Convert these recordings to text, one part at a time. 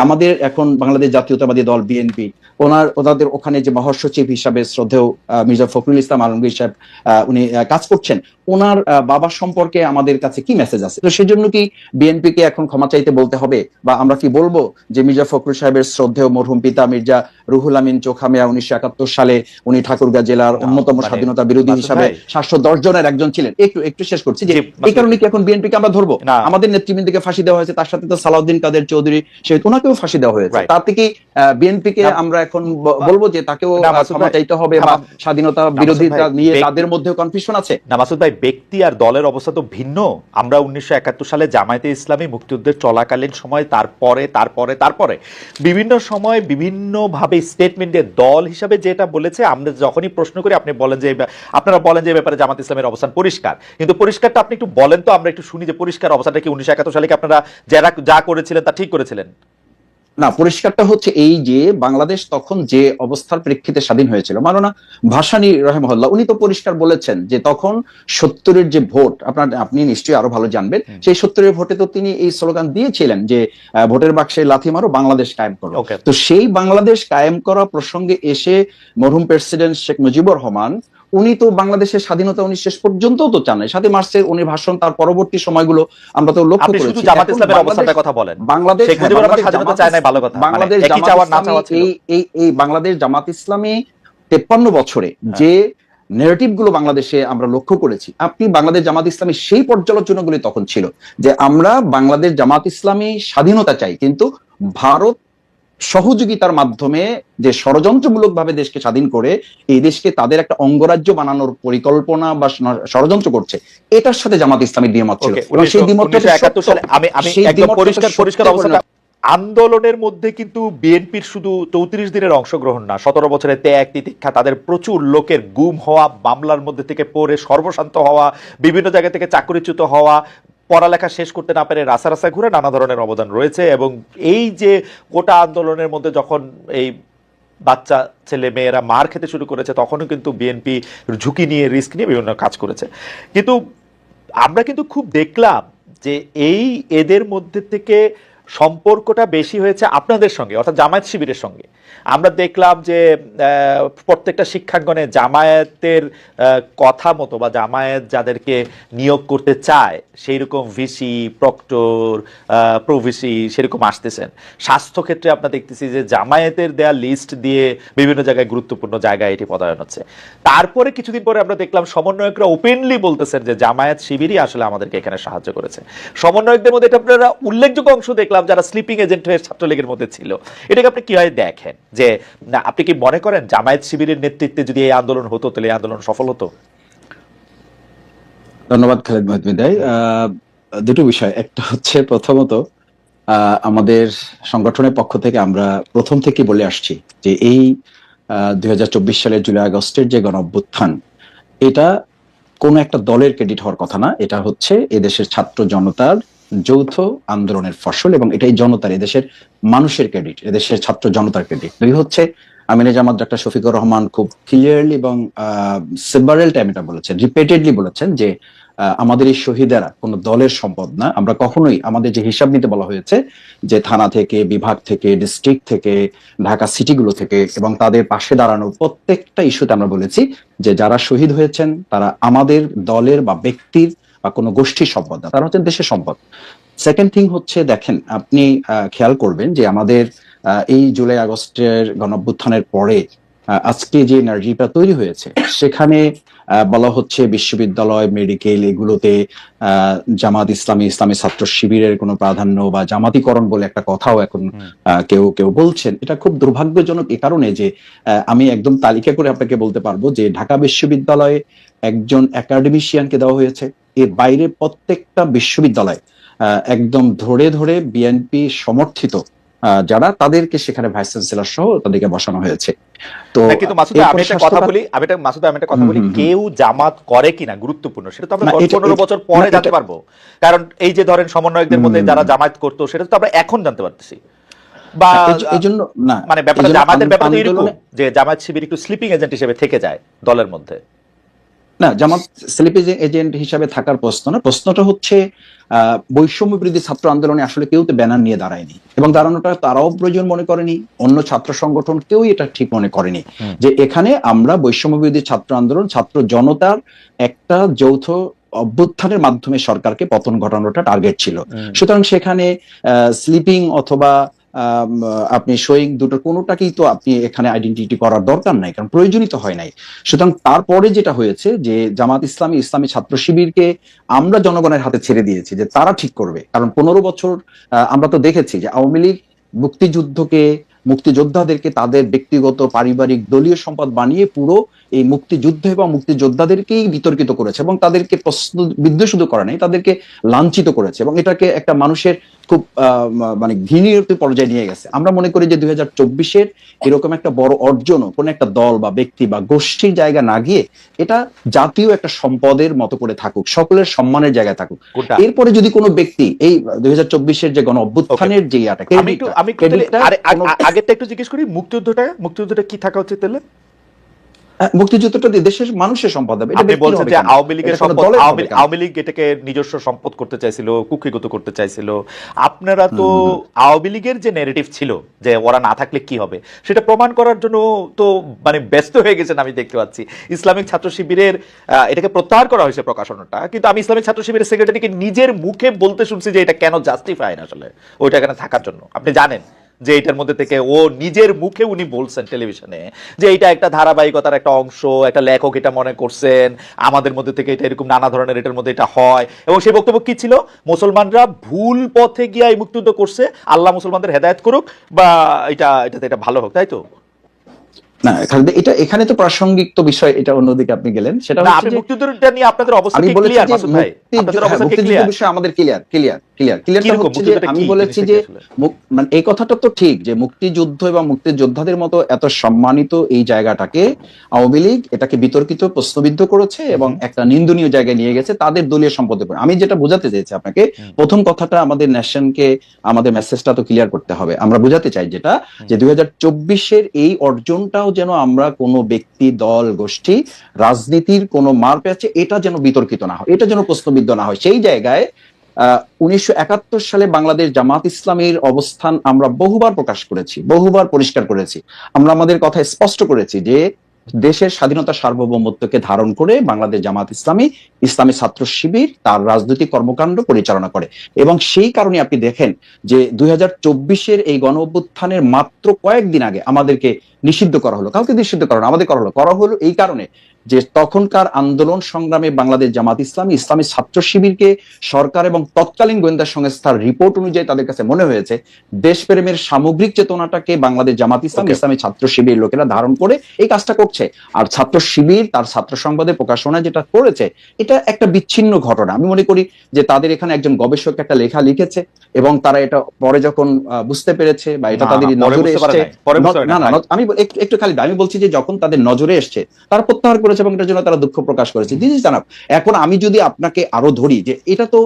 আমাদের এখন বাংলাদেশ জাতীয়তাবাদী দল বিএনপি ওনাদের ওখানে যে মহাসচিব হিসাবে শ্রদ্ধেয় মির্জা ফখরুল ইসলাম আলমগীর সাহেব উনি কাজ করছেন, ওনার বাবা সম্পর্কে আমাদের কাছে কি মেসেজ আছে? তো সেজন্য কি বিএনপি কে এখন ক্ষমা চাইতে বলতে হবে, বা আমরা কি বলবো যে মির্জা ফখরুল সাহেবের শ্রদ্ধেয় মরহুম পিতা মির্জা রুহুল আমিন চোখা মিয়া 1971 সালে উনি ঠাকুরগাঁ জেলার অন্যতম স্বাধীনতা বিরোধী হিসাবে 710 জনের একজন ছিলেন। একটু শেষ করছি যে এই কারণে কি এখন বিএনপি কে আমরা ধরবো? আমাদের নেতৃবৃন্দকে ফাঁসি দেওয়া হয়েছে, তার সাথে তো সালাউদ্দিন কাদের চৌধুরী শহীদ, ওনাকেও ফাঁসি দেওয়া হয়েছে। তাতে কি বিএনপি কে আমরা এখন বলবো যে তাকেও ক্ষমা চাইতে হবে, বা স্বাধীনতা বিরোধিতা নিয়ে তাদের মধ্যে কনফিউশন আছে? না মাসুদ ভাই, ব্যক্তি আর দলের অবস্থা তো ভিন্ন। আমরা 1971 সালে জামায়াতে ইসলামী মুক্তিযুদ্ধের চলাকালীন সময়, তারপরে বিভিন্ন সময় বিভিন্ন ভাবে স্টেটমেন্টে দল হিসাবে যেটা বলেছে, আমরা যখনই প্রশ্ন করি আপনারা বলেন যে ব্যাপারে জামাত ইসলামের অবস্থান পরিষ্কার, কিন্তু পরিষ্কারটা আপনি একটু বলেন তো, আমরা একটু শুনি যে পরিষ্কার অবস্থানটা কি 1971 সালে কি আপনারা যা করেছিলেন তা ঠিক করেছিলেন? না, পরিষ্কারটা হচ্ছে এই যে বাংলাদেশ তখন যে অবস্থার প্রেক্ষিতে স্বাধীন হয়েছিল, মাওলানা ভাসানী রাহিমাহুল্লাহ উনি তো পরিষ্কার বলেছেন যে তখন 70-এর যে ভোট, আপনি নিশ্চয়ই আরো ভালো জানবেন, সেই 70-এর ভোটে তো তিনি এই স্লোগান দিয়েছিলেন যে ভোটের বাক্সে লাথি মারো, বাংলাদেশ কায়েম করো। তো সেই বাংলাদেশ কায়েম করা প্রসঙ্গে এসে মরহুম প্রেসিডেন্ট শেখ মুজিবুর রহমান উনি তো বাংলাদেশের স্বাধীনতা উনি শেষ পর্যন্ত তো চান নাই। 7 মার্চের উনি ভাষণ, তার পরবর্তী সময়গুলো আমরা তো লক্ষ্য করেছি। আপনি শুধু জামাত ইসলামের অবস্থাটার কথা বলেন, বাংলাদেশ শেখ মুজিবুর রহমান স্বাধীনতা চায় না, ভালো কথা, বাংলাদেশ একই চাওয়া না চাওয়া ছিল। এই বাংলাদেশ জামাত ইসলামী 53 বছরে যে নেগেটিভ গুলো বাংলাদেশে আমরা লক্ষ্য করেছি, আপনি বাংলাদেশ জামাত ইসলামী সেই পর্যালোচনাগুলি তখন ছিল যে আমরা বাংলাদেশ জামাত ইসলামী স্বাধীনতা চাই, কিন্তু ভারত সহযোগিতার মাধ্যমে যে ষড়যন্ত্রমূলক ভাবে দেশকে স্বাধীন করে এই দেশকে তাদের একটা অঙ্গরাজ্য বানানোর পরিকল্পনা বা ষড়যন্ত্র করছে, এটার সাথে জামাত ইসলামীর দ্বিমত ছিল। সেই দ্বিমতটা 1971 সালে আমি একদম পরিষ্কার অবস্থা। আন্দোলনের মধ্যে কিন্তু বিএনপির শুধু 34 দিনের অংশগ্রহণ না, 17 বছরের ত্যাগ তিতিক্ষা, তাদের প্রচুর লোকের গুম হওয়া, মামলার মধ্যে থেকে পড়ে সর্বশান্ত হওয়া, বিভিন্ন জায়গা থেকে চাকরিচ্যুত হওয়া, পড়ালেখা শেষ করতে না পেরে রাস্তা ঘুরে নানা ধরনের অবদান রয়েছে। এবং এই যে কোটা আন্দোলনের মধ্যে যখন এই বাচ্চা ছেলে মেয়েরা মার খেতে শুরু করেছে, তখনও কিন্তু বিএনপি ঝুঁকি নিয়ে, রিস্ক নিয়ে বিভিন্ন কাজ করেছে। কিন্তু আমরা কিন্তু খুব দেখলাম যে এদের মধ্যে থেকে সম্পর্কটা বেশি হয়েছে আপনাদের সঙ্গে, অর্থাৎ জামায়াত শিবিরের সঙ্গে। আমরা দেখলাম যে প্রত্যেকটা শিক্ষাঙ্গনে জামায়াতের কথা মতো বা জামায়াত যাদেরকে নিয়োগ করতে চায় সেই রকম ভিসি, প্রক্টর, প্রভিসি সেরকম আসতেছেন। স্বাস্থ্যক্ষেত্রে আমরা দেখতেছি যে জামায়াতের দেয়া লিস্ট দিয়ে বিভিন্ন জায়গায় গুরুত্বপূর্ণ জায়গায় এটি পদায়ন হচ্ছে। তারপরে কিছুদিন পরে আমরা দেখলাম সমন্বয়করা ওপেনলি বলতেছেন যে জামায়াত শিবিরই আসলে আমাদেরকে এখানে সাহায্য করেছে। সমন্বয়কদের মধ্যে এটা আপনারা উল্লেখযোগ্য অংশ দেখলাম যারা স্লিপিং এজেন্ট হয়ে ছাত্রলীগের মধ্যে ছিল। এটাকে আপনি কিভাবে দেখেন? যে না, আপনি কি মনে করেন জামায়াত শিবিরের নেতৃত্বে যদি এই আন্দোলন হতো তাহলে এই আন্দোলন সফল হতো? ধন্যবাদ খালেদ মহিউদ্দিন। দুটো বিষয়, একটা হচ্ছে প্রথমত আমাদের সংগঠনের পক্ষ থেকে আমরা প্রথম থেকে বলে আসছি যে এই 2024 সালের জুলাই আগস্টের যে গণঅভ্যুত্থান, এটা কোন একটা দলের ক্রেডিট হওয়ার কথা না, এটা হচ্ছে এদেশের ছাত্র জনতার যৌথ আন্দোলনের ফসল, এবং এটাই জনতার, এদেশের মানুষের ক্রেডিট, এদেশের ছাত্র জনতার ক্রেডিট। দুই হচ্ছে আমিনে জামাত ডক্টর শফিকুর রহমান খুব ক্লিয়ারলি এবং সেভারাল টাইম এটা বলেছেন, রিপিটেডলি বলেছেন যে আমাদের এই শহীদেরা কোন দলের সম্পদ না। আমরা কখনোই আমাদের যে হিসাব নিতে বলা হয়েছে যে থানা থেকে, বিভাগ থেকে, ডিস্ট্রিক্ট থেকে, ঢাকা সিটিগুলো থেকে, এবং তাদের পাশে দাঁড়ানো প্রত্যেকটা ইস্যুতে আমরা বলেছি যে যারা শহীদ হয়েছেন তারা আমাদের দলের বা ব্যক্তির বা কোনো গোষ্ঠীর সম্পদ না, তারা হচ্ছেন দেশের সম্পদ। সেকেন্ড থিং হচ্ছে, দেখেন আপনি খেয়াল করবেন যে আমাদের এই জুলাই আগস্টের গণঅভ্যুত্থানের পরে আজকে যে এনার্জিটা তৈরি হয়েছে, সেখানে বলা হচ্ছে বিশ্ববিদ্যালয়, মেডিকেল, এগুলোতে জামাত ইসলামী ছাত্র শিবিরের কোনো প্রাধান্য বা জামাতিকরণ বলে একটা কথাও এখন কেউ বলছেন। এটা খুব দুর্ভাগ্যজনক এই কারণে যে আমি একদম তালিকা করে আপনাকে বলতে পারবো যে ঢাকা বিশ্ববিদ্যালয়ে একজন একাডেমিশিয়ানকে দেওয়া হয়েছে, এর বাইরে প্রত্যেকটা বিশ্ববিদ্যালয় একদম ধরে ধরে বিএনপি সমর্থিত যারা, তাদেরকে সেখানে ভাইস চ্যান্সেলর সহ তাদেরকে বসানো হয়েছে। তো কিন্তু মাসুদ আমি একটা কথা বলি, কেউ জামাত করে কিনা গুরুত্বপূর্ণ, সেটা তো আমরা 15 বছর পরে জানতে পারবো। কারণ এই যে ধরেন সমন্বয়কদের মধ্যে যারা জামাত করতো, সেটা তো আমরা এখন জানতে পারতেছি। বা এইজন্য না, মানে ব্যাপারটা জামাতের ব্যাপারে এরকম যে জামাত শিবির একটু স্লিপিং এজেন্ট হিসেবে থেকে যায় দলের মধ্যে। না, জামাত স্লিপিং এজেন্ট হিসাবে থাকার প্রশ্ন না, প্রশ্নটা হচ্ছে বৈষম্য বিরোধী ছাত্র আন্দোলনে আসলে কেউ তো ব্যানার নিয়ে দাঁড়ায়নি, এবং দাঁড়ানোটা তারাও প্রয়োজন মনে করেনি, অন্য ছাত্র সংগঠন কেউ এটা ঠিক মনে করেনি যে এখানে আমরা বৈষম্য বিরোধী ছাত্র আন্দোলন, ছাত্র জনতার একটা যৌথ অভ্যুত্থানের মাধ্যমে সরকারকে পতন ঘটানোটা টার্গেট ছিল। সুতরাং সেখানে স্লিপিং অথবা আপনি শোয়িং, দুটো কোনোটাকেই তো আপনি এখানে আইডেন্টিটি করার দরকার নাই, কারণ প্রয়োজনীয় তো হয় নাই। সুতরাং তারপরে যেটা হয়েছে যে জামাত ইসলামী, ইসলামী ছাত্র শিবিরকে আমরা জনগণের হাতে ছেড়ে দিয়েছি যে তারা ঠিক করবে। কারণ 15 বছর আমরা তো দেখেছি যে আওয়ামী লীগ মুক্তিযুদ্ধকে, মুক্তিযোদ্ধাদেরকে তাদের ব্যক্তিগত, পারিবারিক, দলীয় সম্পদ বানিয়ে পুরো এই মুক্তিযুদ্ধ এবং মুক্তিযোদ্ধাদেরকেই বিতর্কিত করেছে, এবং তাদেরকে প্রশ্নবিদ্ধ শুধু করে নাই, তাদেরকে লাঞ্ছিত করেছে, এবং এটাকে একটা মানুষের খুব মানে ঘৃণীয় পর্যায়ে নিয়ে গেছে। আমরা মনে করি যে 2024-এর এরকম একটা বড় অর্জনও কোন একটা দল বা ব্যক্তি বা গোষ্ঠীর জায়গা না গিয়ে এটা জাতীয় একটা সম্পদের মতো করে থাকুক, সকলের সম্মানের জায়গায় থাকুক। এরপরে যদি কোনো ব্যক্তি এই 2024-এর যে গণ অভ্যুত্থানের যে আগেরটা একটু জিজ্ঞেস করি, মুক্তিযুদ্ধটা কি থাকা উচিত তাহলে? মুক্তিযুদ্ধটা দেশের মানুষের সম্পদ হবে। আপনি বলছেন যে আওয়ামী লীগের সম্পদ, আওয়ামী লীগ এটাকে নিজস্ব সম্পদ করতে চাইছিল, কুক্ষিগত করতে চাইছিল। আপনারা তো আওয়ামী লীগের যে ন্যারেটিভ ছিল যে ওরা না থাকলে কি হবে, সেটা প্রমাণ করার জন্য তো মানে ব্যস্ত হয়ে গেছেন আমি দেখতে পাচ্ছি। ইসলামিক ছাত্র শিবিরের এটাকে প্রত্যাহার করা হয়েছে প্রকাশনাটা, কিন্তু আমি ইসলামিক ছাত্র শিবিরের সেক্রেটারিকে নিজের মুখে বলতে শুনছি যে এটা কেন জাস্টিফাই না আসলে ওইটা এখানে থাকার জন্য। আপনি জানেন যে এটার মধ্যে থেকে ও নিজের মুখে উনি বলছেন টেলিভিশনে যে এটা একটা ধারাবাহিকতার একটা অংশ, একটা লেখক এটা মনে করছেন, আমাদের মধ্যে থেকে এটা এরকম নানা ধরনের এটার মধ্যে এটা হয়। এবং সেই বক্তব্য কি ছিল? মুসলমানরা ভুল পথে গিয়ে এই মুক্তিযুদ্ধ করছে, আল্লাহ মুসলমানদের হেদায়েত করুক, বা এটা ভালো হোক, তাই তো? না, এটা এখানে তো প্রাসঙ্গিক তো বিষয়, এটা অন্যদিকে আপনি গেলেন। সেটা হচ্ছে যে মুক্তিযুদ্ধটা নিয়ে আপনাদের অবস্থা কি ক্লিয়ার মাসুদ ভাই? আপনাদের অবস্থা কি ক্লিয়ার? বিষয় আমাদের ক্লিয়ারটা হচ্ছে যে আমি বলেছি যে মানে এই কথাটা তো ঠিক যে মুক্তিযুদ্ধ এবং মুক্তিযোদ্ধাদের মতো এত সম্মানিত এই জায়গাটাকে আওয়ামী লীগ এটাকে বিতর্কিত, প্রশ্নবিদ্ধ করেছে এবং একটা নিন্দনীয় জায়গায় নিয়ে গেছে তাদের দলীয় সম্পদে। আমি যেটা বোঝাতে চাইছি আপনাকে, প্রথম কথাটা আমাদের ন্যাশনকে, আমাদের মেসেজটা তো ক্লিয়ার করতে হবে। আমরা বোঝাতে চাই যেটা যে 2024-এর এই অর্জনটাও যেন আমরা কোনো ব্যক্তি, দল, গোষ্ঠী, রাজনীতির কোনো মার প্যাচে এটা যেন বিতর্কিত না হয়, এটা যেন প্রশ্নবিদ্ধ না হয়। সেই জায়গায় 1971 সালে বাংলাদেশ জামাত ইসলামীর অবস্থান আমরা বহুবার প্রকাশ করেছি, বহুবার পরিষ্কার করেছি। আমরা আমাদের কথা স্পষ্ট করেছি যে দেশের স্বাধীনতা, সার্বভৌমত্বকে ধারণ করে বাংলাদেশ জামাত ইসলামী, ইসলামী ছাত্র শিবির তার রাজনৈতিক কর্মকাণ্ড পরিচালনা করে। এবং সেই কারণে আপনি দেখেন যে 2024-এর এই গণ অভ্যুত্থানের মাত্র কয়েকদিন আগে আমাদেরকে নিষিদ্ধ করা হলো। কাউকে নিষিদ্ধ করা না, আমাদের করা হলো এই কারণে যে তখনকার আন্দোলন সংগ্রামে বাংলাদেশ জামাত ইসলামী, ইসলামী ছাত্র শিবিরকে সরকার এবং তৎকালীন গোয়েন্দা সংস্থার রিপোর্ট অনুযায়ী তাদের কাছে মনে হয়েছে দেশপ্রেমের সামগ্রিক চেতনাটাকে বাংলাদেশ জামাত ইসলাম, ইসলামী ছাত্র শিবির লোকেরা ধারণ করে এই কাজটা করছে। আর ছাত্র শিবির তার ছাত্র সংবাদে প্রকাশনা যেটা করেছে এটা একটা বিচ্ছিন্ন ঘটনা। আমি মনে করি যে তাদের এখানে একজন গবেষক একটা লেখা লিখেছে এবং তারা এটা পরে যখন বুঝতে পেরেছে বা এটা তাদের নজরে এসেছে, না না আমি একটু খালি আমি বলছি যে যখন তাদের নজরে এসছে তারা প্রত্যাহার করেছে এবং এটার জন্য তারা দুঃখ প্রকাশ করেছে। দিদি জানাব, এখন আমি যদি আপনাকে আরো ধরি যে এটা তো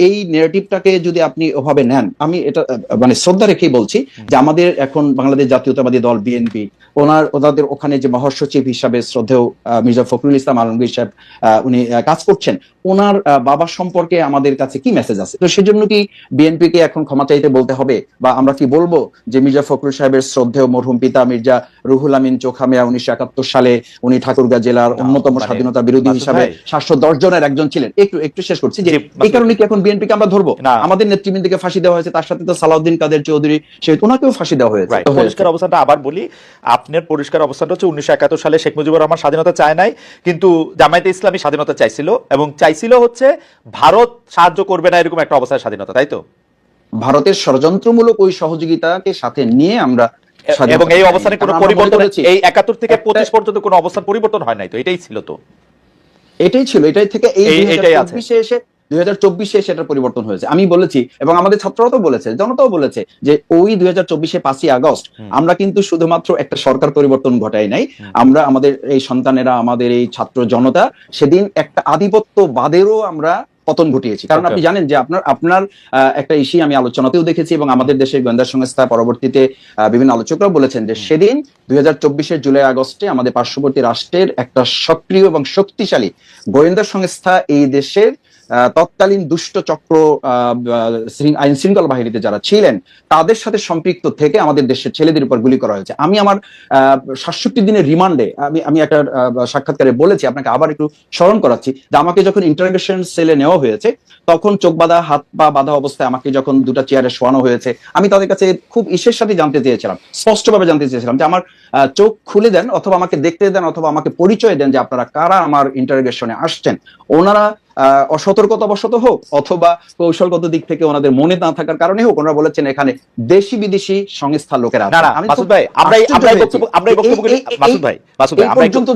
এই ন্যারেটিভটাকে যদি আপনি ওভাবে নেন, আমি এটা মানে শ্রদ্ধা রেখেই বলছি যে আমাদের এখন বাংলাদেশ জাতীয়তাবাদী দল বিএনপি, ওনাদের ওখানে যে মহাসচিব হিসাবে শ্রদ্ধেয় মির্জা ফখরুল ইসলাম আলমগীর সাহেব উনি কাজ করছেন, ওনার বাবা সম্পর্কে আমাদের কাছে কি মেসেজ আছে? তো সেজন্য কি বিএনপি কে এখন ক্ষমা চাইতে বলতে হবে, বা আমরা কি বলবো যে মির্জা ফখরুল সাহেবের শ্রদ্ধেয় মরহুম পিতা মির্জা রুহুল আমিন চোখা মিয়া 1971 সালে উনি ঠাকুরগাঁ জেলার অন্যতম স্বাধীনতা বিরোধী হিসাবে 710 জনের একজন ছিলেন। একটু শেষ করছি যে এই কারণে কি এখন বিএনপি কে আমরা ধরবো? আমাদের নেতৃবৃন্দকে ফাঁসি দেওয়া হয়েছে, তার সাথে তো সালাউদ্দিন কাদের চৌধুরী সে ওনাকেও ফাঁসি দেওয়া হয়েছে। পরিষ্কার অবস্থানটা আবার বলি, আপনার পরিষ্কার অবস্থানটা হচ্ছে 1971 সালে শেখ মুজিবুর রহমান স্বাধীনতা চায় নাই, কিন্তু জামায়াতে ইসলামী স্বাধীনতা চাইছিল, এবং চাইছিল হচ্ছে ভারত সাহায্য করবে না এরকম একটা অবস্থায় স্বাধীনতা, তাই তো? ভারতের ষড়যন্ত্রমূলক ওই সহযোগিতাকে সাথে নিয়ে আমরা, এবং এই অবস্থানে কোনো পরিবর্তন, এই 71 থেকে 25 পর্যন্ত কোনো অবস্থান পরিবর্তন হয় নাই, তো এটাই ছিল, তো এটাই ছিল, এটাই থেকে এই 2024-এ সেটার পরিবর্তন হয়েছে। আমি বলেছি এবং আমাদের ছাত্ররাও তো বলেছে, জনতাও বলেছে যে ওই 2024-এ 5ই আগস্ট আমরা কিন্তু শুধুমাত্র একটা সরকার পরিবর্তন ঘটাই নাই, আমরা আমাদের এই সন্তানেরা, আমাদের এই ছাত্র জনতা সেদিন একটা আধিপত্যবাদেরও আমরা পতন ঘটিয়েছি। কারণ আপনি জানেন যে আপনার একটা ইস্যু আমি আলোচনাতেও দেখেছি এবং আমাদের দেশের গোয়েন্দা সংস্থা পরবর্তীতে বিভিন্ন আলোচকরাও বলেছেন যে সেদিন 2024 জুলাই আগস্টে আমাদের পার্শ্ববর্তী রাষ্ট্রের একটা সক্রিয় এবং শক্তিশালী গোয়েন্দা সংস্থা এই দেশের তৎকালীন দুষ্ট চক্র আইন শৃঙ্খলা বাহিনীতে যারা ছিলেন তাদের সাথে সম্পৃক্ত থেকে আমাদের দেশের ছেলেদের উপর গুলি করা হয়েছে। আমি আমার 67 দিনের রিমান্ডে আমি একটা সাক্ষাৎকারে বলেছি, আপনাকে আবার একটু স্মরণ করাচ্ছি, যে আমাকে যখন ইন্টারোগেশন সেলে নেওয়া হয়েছে তখন চোখ বাঁধা, হাত পা বাঁধা অবস্থায় আমাকে যখন দুটা চেয়ারে শোয়ানো হয়েছে, আমি তাদের কাছে খুব ইসের সাথে জানতে চেয়েছিলাম, স্পষ্টভাবে জানতে চেয়েছিলাম যে আমার চোখ খুলে দেন অথবা আমাকে দেখতে দেন অথবা আমাকে পরিচয় দেন যে আপনারা কারা আমার ইন্টারোগেশনে আসছেন। ওনারা অসতর্কতাবশত হোক অথবা কৌশলগত দিক থেকে ওনাদের মনে না থাকার কারণে হোক, ওনারা বলেছেন এখানে দেশি বিদেশি সংস্থার লোকেরা আছে। মাসুদ ভাই,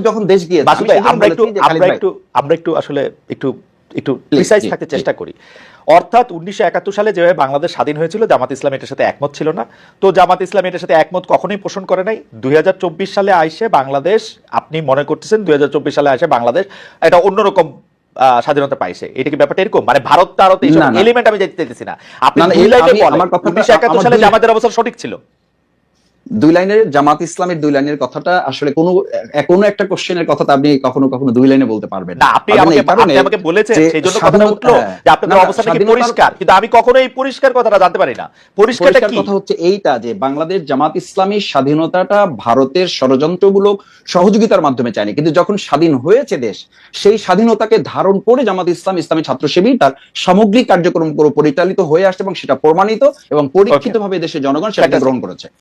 যখন দেশ গিয়ে আমরা একটু আসলে একটু প্রিসাইজ থাকতে চেষ্টা করি। অর্থাৎ 1971 সালে যেভাবে বাংলাদেশ স্বাধীন হয়েছিল, জামাত ইসলাম এটার সাথে একমত ছিল না। তো জামাত ইসলাম এটার সাথে একমত কখনোই পোষণ করে নাই। 2024 সালে আইসে বাংলাদেশ, আপনি মনে করতেছেন 2024 সালে আইসে বাংলাদেশ এটা অন্যরকম স্বাধীনতা পাইছে, এটা কি ব্যাপারটা এরকম? মানে ভারত তারত এইসব এলিমেন্ট আমি যেতে চাইতেছি না, আপনি দুই লাইনে বলেন 1971 সালে জামাতের অবস্থা সঠিক ছিল। দুই লাইনের জামাত ইসলামের দুই লাইনের কথাটা আসলে কোনো একটা কোশ্চেনের কথা আপনি কখনো দুই লাইনে বলতে পারবেন না। আপনি আমাকে বলেছেন সেইজন্য কথাটা উঠলো যে আপনাদের অবস্থাটা কি পরিষ্কার, কিন্তু আমি কখনো এই পরিষ্কার কথাটা জানতে পারি না। পরিষ্কারটা কি? কথা হচ্ছে এইটা যে বাংলাদেশ জামাত ইসলামী স্বাধীনতাটা ভারতের ষড়যন্ত্রমূলক সহযোগিতার মাধ্যমে চায়নি, কিন্তু যখন স্বাধীন হয়েছে দেশ, সেই স্বাধীনতাকে ধারণ করে জামাত ইসলাম, ইসলামী ছাত্র শিবির তার সামগ্রিক কার্যক্রম পরিচালিত হয়ে আসছে এবং সেটা প্রমাণিত এবং পরীক্ষিতভাবে দেশের জনগণ সেটাকে গ্রহণ করেছে।